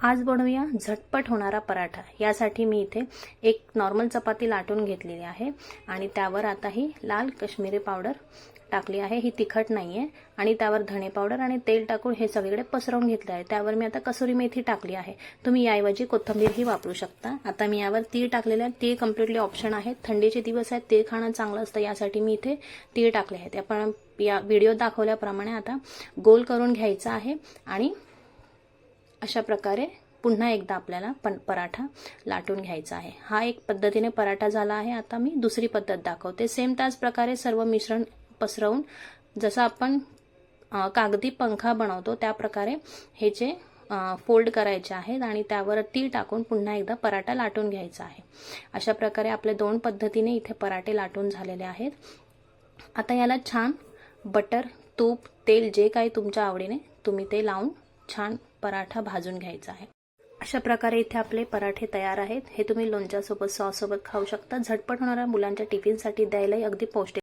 आज बनवूया झटपट होणारा पराठा। यासाठी मी इथे एक नॉर्मल चपाती लाटून घेतलेली आहे आणि त्यावर आता ही लाल काश्मीरी पावडर टाकली आहे। ही तिखट नाहीये आणि त्यावर धणे पावडर आणि तेल टाकून हे सगळीकडे पसरवून घेतले आहे। त्यावर मी आता कसुरी मेथी टाकली आहे। तुम्ही याऐवजी कोथिंबीरही वापरू शकता। आता मी यावर तीळ टाकलेले आहे। तीळ कम्प्लीटली ऑप्शन आहे। थंडीचे दिवस आहेत, तीळ खाणं चांगलं असतं, यासाठी मी इथे तीळ टाकले आहेत। आपण या व्हिडिओ दाखवल्याप्रमाणे आता गोल करून घ्यायचा आहे आणि अशा प्रकारे पुन्हा एकदा आपल्याला पराठा लाटून घ्यायचा आहे। हा एक पद्धतीने पराठा झाला आहे। आता मी दुसरी पद्धत दाखवते। सेम त्याच प्रकारे सर्व मिश्रण पसरवून जसं आपण कागदी पंखा बनवतो त्या प्रकारे हे जे फोल्ड करायचे आहेत आणि त्यावर तीळ टाकून पुन्हा एकदा पराठा लाटून घ्यायचा आहे। अशा प्रकारे आपले दोन पद्धतीने इथे पराठे लाटून झालेले आहेत। आता याला छान बटर, तूप, तेल जे काही तुमच्या आवडीने तुम्ही ते लावून छान पराठा भाजून घ्यायचा आहे। अशा प्रकारे इथे आपले पराठे तयार आहेत। हे तुम्ही लोणच्यासोबत, सॉस सोबत खाऊ शकता। झटपट होणाऱ्या मुलांच्या टिफिनसाठी द्यायलाही अगदी पौष्टिक